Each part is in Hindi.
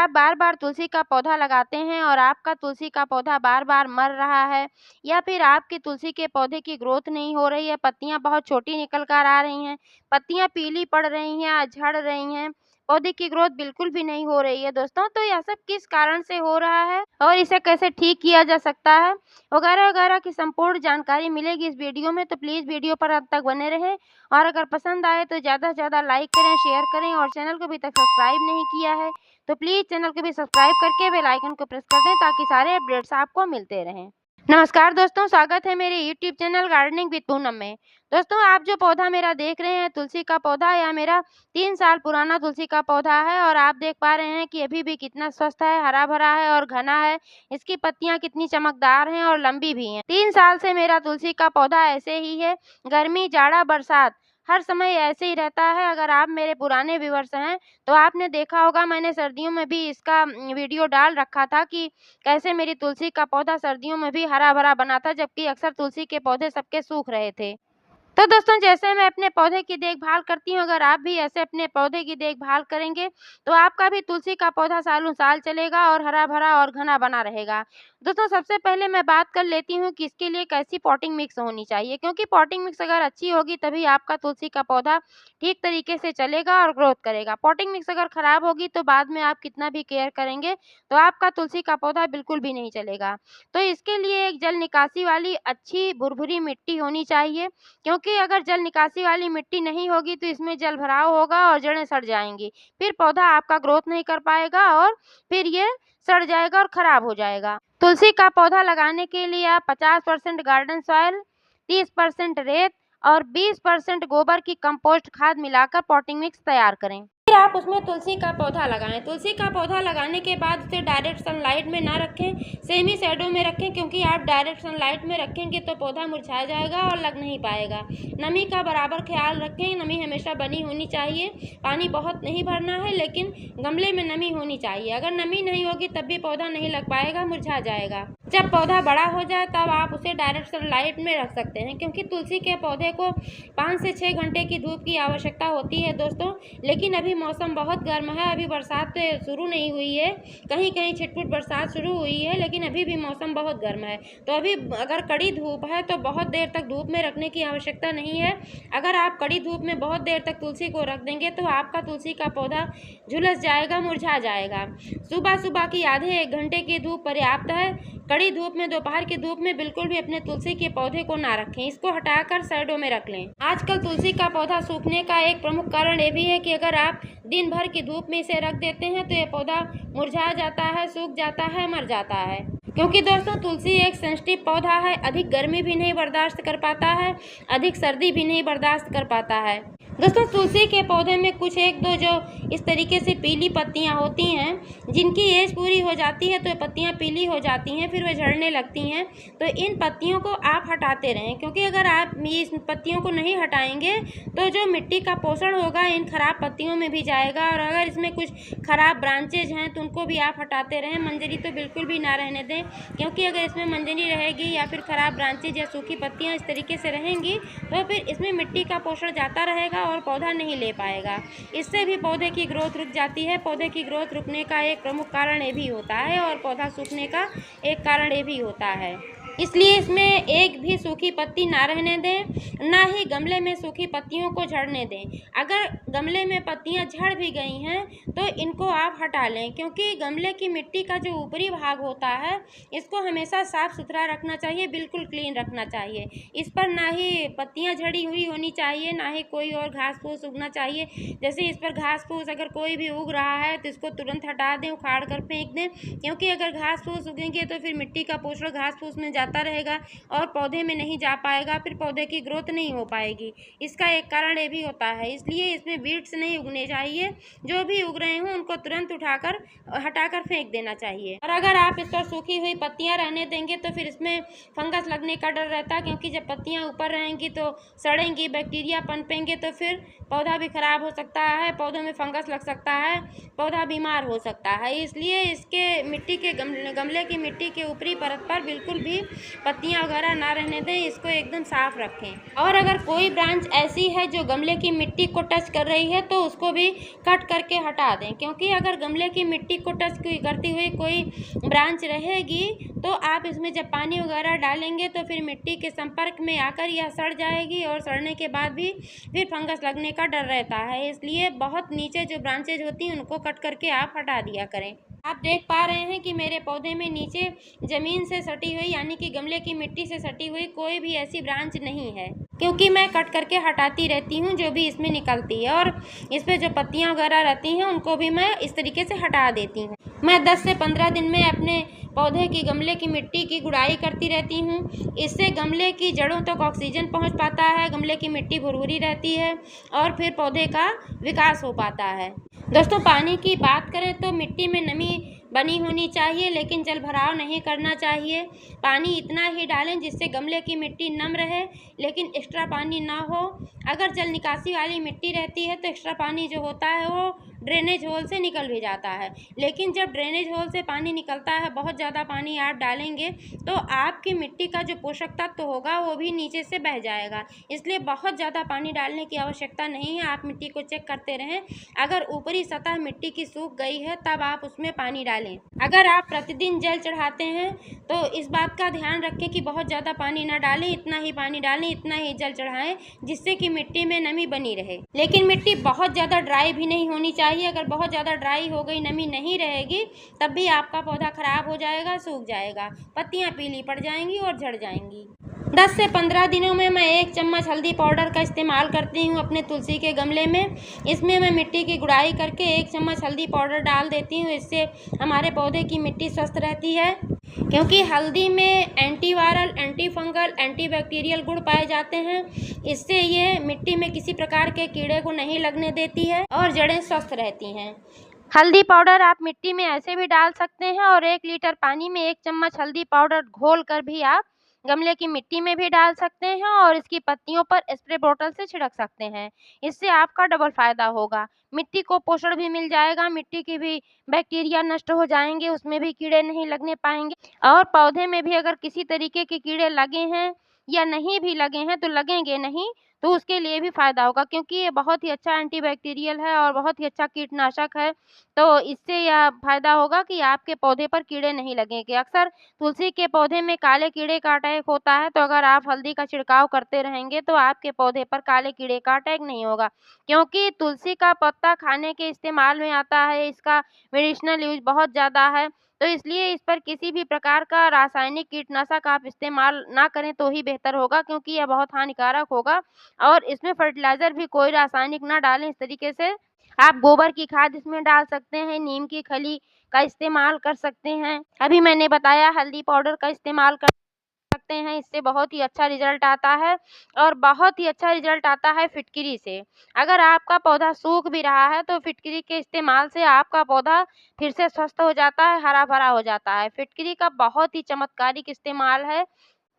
आप बार-बार तुलसी का पौधा लगाते हैं और आपका तुलसी का पौधा बार-बार मर रहा है, या फिर आपकी तुलसी के पौधे की ग्रोथ नहीं हो रही है, पत्तियाँ बहुत छोटी निकल कर आ रही हैं, पत्तियाँ पीली पड़ रही हैं या झड़ रही हैं, पौधे की ग्रोथ बिल्कुल भी नहीं हो रही है दोस्तों, तो यह सब किस कारण से हो रहा है और इसे कैसे ठीक किया जा सकता है, वगैरह-वगैरह की संपूर्ण जानकारी मिलेगी इस वीडियो में, तो प्लीज़ वीडियो पर अंत तक बने रहें। और अगर पसंद आए तो ज़्यादा से ज़्यादा लाइक करें, शेयर करें और चैनल को अभी तक सब्सक्राइब नहीं किया है, तो प्लीज़ चैनल को भी सब्सक्राइब करके बेल आइकन को प्रेस कर दें ताकि सारे अपडेट्स आपको मिलते रहें। नमस्कार दोस्तों, स्वागत है मेरे YouTube channel gardening with Poonam में। दोस्तों, आप जो पौधा मेरा देख रहे हैं तुलसी का पौधा, यह मेरा 3 साल पुराना तुलसी का पौधा है और आप देख पा रहे हैं कि अभी भी कितना स्वस्थ है, हरा-भरा है और घना है। इसकी पत्तियाँ कितनी चमकदार हैं और लंबी भी हैं। 3 साल से मेरा तुलसी का पौधा ऐसे ही है, गर्मी, जाड़ा, बरसात हर समय ऐसे ही रहता है। अगर आप मेरे पुराने व्यूअर्स हैं, तो आपने देखा होगा मैंने सर्दियों में भी इसका वीडियो डाल रखा था कि कैसे मेरी तुलसी का पौधा सर्दियों में भी हरा-भरा बना था, जबकि अक्सर तुलसी के पौधे सबके सूख रहे थे। तो दोस्तों, जैसे मैं अपने पौधे की देखभाल करती हूँ, अगर आप भी ऐसे अपने पौधे की देखभाल करेंगे, तो आपका भी तुलसी का पौधा सालों-साल चलेगा और हरा-भरा और घना बना रहेगा। दोस्तों, सबसे पहले मैं बात कर लेती हूँ कि इसके लिए कैसी पॉटिंग मिक्स होनी चाहिए, क्योंकि पॉटिंग मिक्स अगर अच्छी होगी तभी आपका तुलसी का पौधा ठीक तरीके से चलेगा और ग्रोथ करेगा। पॉटिंग मिक्स अगर खराब होगी तो बाद में आप कितना भी केयर करेंगे, तो आपका तुलसी का पौधा बिल्कुल भी नहीं चलेगा। तो इसके लिए एक जल निकासी वाली अच्छी भुरभुरी मिट्टी होनी चाहिए, क्योंकि अगर जल निकासी वाली मिट्टी नहीं होगी तो इसमें जल भराव होगा और जड़ें सड़ जाएँगी। फिर पौधा आपका ग्रोथ नहीं कर पाएगा और फिर ये सड़ जाएगा और खराब हो जाएगा। तुलसी का पौधा लगाने के लिए आप 50% गार्डन सॉइल, 30% रेत और 20% गोबर की कंपोस्ट खाद मिलाकर पॉटिंग मिक्स तैयार करें। फिर आप उसमें तुलसी का पौधा लगाएं। तुलसी का पौधा लगाने के बाद उसे डायरेक्ट सनलाइट में ना रखें, सेमी शैडो में रखें, क्योंकि आप डायरेक्ट सनलाइट में रखेंगे तो पौधा मुरझा जाएगा और लग नहीं पाएगा। नमी का बराबर ख्याल रखें, नमी हमेशा बनी होनी चाहिए। पानी बहुत नहीं भरना है, लेकिन गमले में नमी होनी चाहिए। अगर नमी नहीं होगी तब भी पौधा नहीं लग पाएगा, मुरझा जाएगा। जब पौधा बड़ा हो जाए तब आप उसे डायरेक्ट सनलाइट में रख सकते हैं, क्योंकि तुलसी के पौधे को 5 से 6 घंटे की धूप की आवश्यकता होती है दोस्तों। लेकिन अभी मौसम बहुत गर्म है, अभी बरसात तो शुरू नहीं हुई है, कहीं-कहीं छिटपुट बरसात शुरू हुई है, लेकिन अभी भी मौसम बहुत गर्म है। तो अभी अगर कड़ी धूप है तो बहुत देर तक धूप में रखने की आवश्यकता नहीं है। अगर आप कड़ी धूप में बहुत देर तक तुलसी को रख देंगे तो आपका तुलसी का पौधा झुलस जाएगा, मुरझा जाएगा। सुबह-सुबह की आधे 1 घंटे की धूप पर्याप्त है। कड़ी धूप में, दोपहर की धूप में बिल्कुल भी अपने तुलसी के पौधे को ना रखें, इसको हटाकर साइडों में रख लें। आजकल तुलसी का पौधा सूखने का एक प्रमुख कारण ये भी है कि अगर आप दिन भर की धूप में इसे रख देते हैं तो ये पौधा मुरझा जाता है, सूख जाता है, मर जाता है। क्योंकि दोस्तों तुलसी एक सेंसिटिव पौधा है, अधिक गर्मी भी नहीं बर्दाश्त कर पाता है, अधिक सर्दी भी नहीं बर्दाश्त कर पाता है। दोस्तों, तुलसी के पौधे में कुछ 1-2 जो इस तरीके से पीली पत्तियां होती हैं, जिनकी एज पूरी हो जाती है तो ये पत्तियां पीली हो जाती हैं, फिर वे झड़ने लगती हैं। तो इन पत्तियों को आप हटाते रहें, क्योंकि अगर आप इस पत्तियों को नहीं हटाएंगे तो जो मिट्टी का पोषण होगा इन खराब पत्तियों में भी जाएगा, और अगर इसमें कुछ खराब ब्रांचेज हैं तो उनको भी आप हटाते रहें। मंजरी तो बिल्कुल भी ना रहने दें, क्योंकि अगर इसमें मंजरी रहेगी या फिर खराब ब्रांचेज या सूखी पत्तियाँ इस तरीके से रहेंगी तो फिर इसमें मिट्टी का पोषण जाता रहेगा और पौधा नहीं ले पाएगा। इससे भी पौधे की ग्रोथ रुक जाती है। पौधे की ग्रोथ रुकने का एक प्रमुख कारण ये भी होता है और पौधा सूखने का एक कारण ये भी होता है। इसलिए इसमें एक भी सूखी पत्ती ना रहने दें, ना ही गमले में सूखी पत्तियों को झड़ने दें। अगर गमले में पत्तियां झड़ भी गई हैं तो इनको आप हटा लें, क्योंकि गमले की मिट्टी का जो ऊपरी भाग होता है इसको हमेशा साफ सुथरा रखना चाहिए, बिल्कुल क्लीन रखना चाहिए। इस पर ना ही पत्तियां झड़ी हुई होनी चाहिए, ना ही कोई और घास फूस उगना चाहिए। जैसे इस पर घास फूस अगर कोई भी उग रहा है तो इसको तुरंत हटा दें, उखाड़ कर फेंक दें, क्योंकि अगर घास फूस उगेंगे तो फिर मिट्टी का पोषण घास फूस में जाता रहेगा और पौधे में नहीं जा पाएगा, फिर पौधे की ग्रोथ नहीं हो पाएगी। इसका एक कारण ये भी होता है। इसलिए इसमें बीट्स नहीं उगने चाहिए, जो भी उग रहे हों उनको तुरंत उठाकर हटाकर फेंक देना चाहिए। और अगर आप इस पर सूखी हुई पत्तियां रहने देंगे तो फिर इसमें फंगस लगने का डर रहता है, क्योंकि जब पत्तियां ऊपर रहेंगी तो सड़ेंगी, बैक्टीरिया पनपेंगे तो फिर पौधा भी खराब हो सकता है, पौधों में फंगस लग सकता है, पौधा बीमार हो सकता है। इसलिए इसके मिट्टी के गमले की मिट्टी के ऊपरी परत पर बिल्कुल भी पत्तियाँ वगैरह ना रहने दें, इसको एकदम साफ रखें। और अगर कोई ब्रांच ऐसी है जो गमले की मिट्टी को टच कर रही है तो उसको भी कट करके हटा दें, क्योंकि अगर गमले की मिट्टी को टच करती हुई कोई ब्रांच रहेगी तो आप इसमें जब पानी वगैरह डालेंगे तो फिर मिट्टी के संपर्क में आकर यह सड़ जाएगी और सड़ने के बाद भी फिर फंगस लगने का डर रहता है। इसलिए बहुत नीचे जो ब्रांचेज होती हैं उनको कट करके आप हटा दिया करें। आप देख पा रहे हैं कि मेरे पौधे में नीचे ज़मीन से सटी हुई यानी कि गमले की मिट्टी से सटी हुई कोई भी ऐसी ब्रांच नहीं है, क्योंकि मैं कट करके हटाती रहती हूँ जो भी इसमें निकलती है, और इस पर जो पत्तियाँ वगैरह रहती हैं उनको भी मैं इस तरीके से हटा देती हूँ। मैं 10 से 15 दिन में अपने पौधे की गमले की मिट्टी की गुड़ाई करती रहती हूँ। इससे गमले की जड़ों तक ऑक्सीजन पहुँच पाता है, गमले की मिट्टी भुरभुरी रहती है और फिर पौधे का विकास हो पाता है। दोस्तों, पानी की बात करें तो मिट्टी में नमी बनी होनी चाहिए, लेकिन जल भराव नहीं करना चाहिए। पानी इतना ही डालें जिससे गमले की मिट्टी नम रहे, लेकिन एक्स्ट्रा पानी ना हो। अगर जल निकासी वाली मिट्टी रहती है तो एक्स्ट्रा पानी जो होता है वो ड्रेनेज होल से निकल भी जाता है, लेकिन जब ड्रेनेज होल से पानी निकलता है, बहुत ज़्यादा पानी आप डालेंगे तो आपकी मिट्टी का जो पोषक तत्व होगा वो भी नीचे से बह जाएगा। इसलिए बहुत ज़्यादा पानी डालने की आवश्यकता नहीं है। आप मिट्टी को चेक करते रहें, अगर ऊपरी सतह मिट्टी की सूख गई है तब आप उसमें पानी डालें। अगर आप प्रतिदिन जल चढ़ाते हैं तो इस बात का ध्यान रखें कि बहुत ज़्यादा पानी ना डालें, इतना ही पानी डालें, इतना ही जल चढ़ाएं, जिससे कि मिट्टी में नमी बनी रहे। लेकिन मिट्टी बहुत ज़्यादा ड्राई भी नहीं होनी चाहिए। अगर बहुत ज़्यादा ड्राई हो गई, नमी नहीं रहेगी, तब भी आपका पौधा खराब हो जाएगा, सूख जाएगा, पत्तियाँ पीली पड़ जाएंगी और झड़ जाएंगी। 10 से 15 दिनों में मैं 1 चम्मच हल्दी पाउडर का इस्तेमाल करती हूँ अपने तुलसी के गमले में। इसमें मैं मिट्टी की गुड़ाई करके 1 चम्मच हल्दी पाउडर डाल देती हूँ। इससे हमारे पौधे की मिट्टी स्वस्थ रहती है, क्योंकि हल्दी में एंटीवायरल, एंटी फंगल, एंटीबैक्टीरियल गुण पाए जाते हैं। इससे ये मिट्टी में किसी प्रकार के कीड़े को नहीं लगने देती है और जड़ें स्वस्थ रहती हैं। हल्दी पाउडर आप मिट्टी में ऐसे भी डाल सकते हैं और 1 लीटर पानी में 1 चम्मच हल्दी पाउडर घोल कर भी आप गमले की मिट्टी में भी डाल सकते हैं और इसकी पत्तियों पर स्प्रे बोतल से छिड़क सकते हैं। इससे आपका डबल फायदा होगा, मिट्टी को पोषण भी मिल जाएगा, मिट्टी की भी बैक्टीरिया नष्ट हो जाएंगे, उसमें भी कीड़े नहीं लगने पाएंगे, और पौधे में भी अगर किसी तरीके के कीड़े लगे हैं या नहीं भी लगे हैं तो लगेंगे नहीं, तो उसके लिए भी फ़ायदा होगा, क्योंकि ये बहुत ही अच्छा एंटीबैक्टीरियल है और बहुत ही अच्छा कीटनाशक है। तो इससे यह फ़ायदा होगा कि आपके पौधे पर कीड़े नहीं लगेंगे। अक्सर तुलसी के पौधे में काले कीड़े का अटैक होता है, तो अगर आप हल्दी का छिड़काव करते रहेंगे तो आपके पौधे पर काले कीड़े का अटैक नहीं होगा, क्योंकि तुलसी का पत्ता खाने के इस्तेमाल में आता है, इसका मेडिसिनल यूज़ बहुत ज़्यादा है। तो इसलिए इस पर किसी भी प्रकार का रासायनिक कीटनाशक आप इस्तेमाल ना करें तो ही बेहतर होगा, क्योंकि यह बहुत हानिकारक होगा, और इसमें फर्टिलाइज़र भी कोई रासायनिक ना डालें। इस तरीके से आप गोबर की खाद इसमें डाल सकते हैं, नीम की खली का इस्तेमाल कर सकते हैं। अभी मैंने बताया हल्दी पाउडर का इस्तेमाल कर सकते हैं, इससे बहुत ही अच्छा रिज़ल्ट आता है, और बहुत ही अच्छा रिज़ल्ट आता है फिटकरी से। अगर आपका पौधा सूख भी रहा है तो फिटकरी के इस्तेमाल से आपका पौधा फिर से स्वस्थ हो जाता है, हरा-भरा हो जाता है। फिटकरी का बहुत ही चमत्कारिक इस्तेमाल है।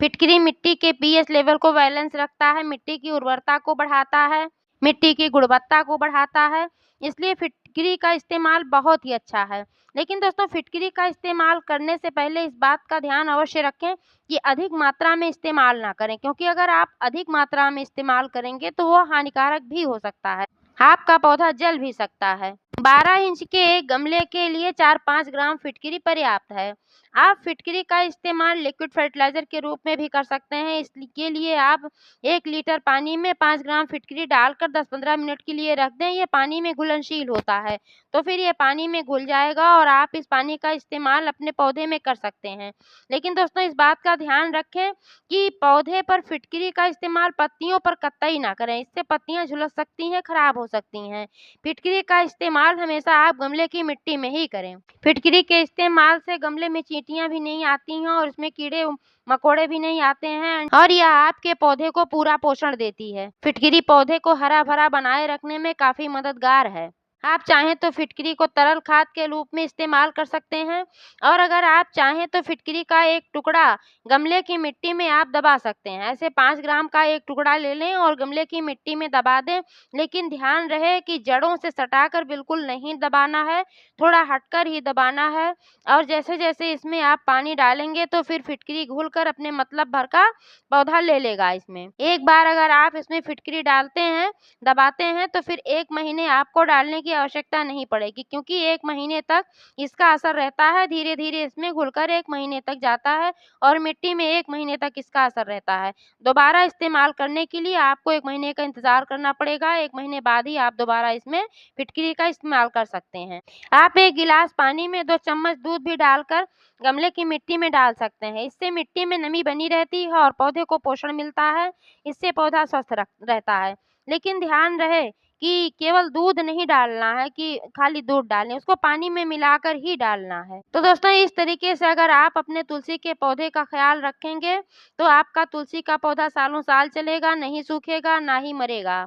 फिटकरी मिट्टी के पीएच लेवल को बैलेंस रखता है, मिट्टी की उर्वरता को बढ़ाता है, मिट्टी की गुणवत्ता को बढ़ाता है, इसलिए फिटकरी का इस्तेमाल बहुत ही अच्छा है। लेकिन दोस्तों, फिटकरी का इस्तेमाल करने से पहले इस बात का ध्यान अवश्य रखें कि अधिक मात्रा में इस्तेमाल ना करें, क्योंकि अगर आप अधिक मात्रा में इस्तेमाल करेंगे तो वो हानिकारक भी हो सकता है, आपका पौधा जल भी सकता है। 12 इंच के एक गमले के लिए 4-5 ग्राम फिटकरी पर्याप्त है। आप फिटकरी का इस्तेमाल लिक्विड फर्टिलाइज़र के रूप में भी कर सकते हैं। इसके लिए आप 1 लीटर पानी में 5 ग्राम फिटकरी डालकर 10-15 मिनट के लिए रख दें। ये पानी में घुलनशील होता है, तो फिर ये पानी में घुल जाएगा और आप इस पानी का इस्तेमाल अपने पौधे में कर सकते हैं। लेकिन दोस्तों, इस बात का ध्यान रखें कि पौधे पर फिटकरी का इस्तेमाल पत्तियों पर कतई ना करें, इससे पत्तियाँ झुलस सकती हैं, खराब हो सकती हैं। फिटकरी का इस्तेमाल हमेशा आप गमले की मिट्टी में ही करें। फिटकरी के इस्तेमाल से गमले में चींटियाँ भी नहीं आती हैं और उसमें कीड़े मकोड़े भी नहीं आते हैं, और यह आपके पौधे को पूरा पोषण देती है। फिटकरी पौधे को हरा भरा बनाए रखने में काफी मददगार है। आप चाहें तो फिटकरी को तरल खाद के रूप में इस्तेमाल कर सकते हैं और अगर आप चाहें तो फिटकरी का एक टुकड़ा गमले की मिट्टी में आप दबा सकते हैं। ऐसे 5 ग्राम का एक टुकड़ा ले लें और गमले की मिट्टी में दबा दें, लेकिन ध्यान रहे कि जड़ों से सटाकर बिल्कुल नहीं दबाना है, थोड़ा हटकर ही दबाना है। और जैसे-जैसे इसमें आप पानी डालेंगे तो फिर फिटकरी घुलकर अपने मतलब भर का पौधा ले लेगा इसमें। एक बार अगर आप इसमें फिटकरी डालते हैं, दबाते हैं तो फिर 1 महीने आपको डालने की आवश्यकता नहीं पड़ेगी, क्योंकि 1 महीने तक इसका असर रहता है। धीरे-धीरे इसमें घुलकर 1 महीने तक जाता है और मिट्टी में 1 महीने तक इसका असर रहता है। दोबारा इस्तेमाल करने के लिए आपको 1 महीने का इंतज़ार करना पड़ेगा। 1 महीने बाद ही आप दोबारा इसमें फिटकरी का इस्तेमाल कर सकते हैं। आप 1 गिलास पानी में 2 चम्मच दूध भी डालकर गमले की मिट्टी में डाल सकते हैं। इससे मिट्टी में नमी बनी रहती है और पौधे को पोषण मिलता है। इससे पौधा स्वस्थ रहता है। लेकिन ध्यान रहे कि केवल दूध नहीं डालना है कि खाली दूध डालें, उसको पानी में मिलाकर ही डालना है। तो दोस्तों, इस तरीके से अगर आप अपने तुलसी के पौधे का ख्याल रखेंगे, तो आपका तुलसी का पौधा सालों-साल चलेगा, नहीं सूखेगा, ना ही मरेगा।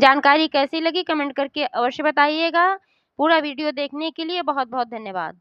जानकारी कैसी लगी कमेंट करके अवश्य बताइएगा। पूरा वीडियो देखने के लिए बहुत-बहुत धन्यवाद।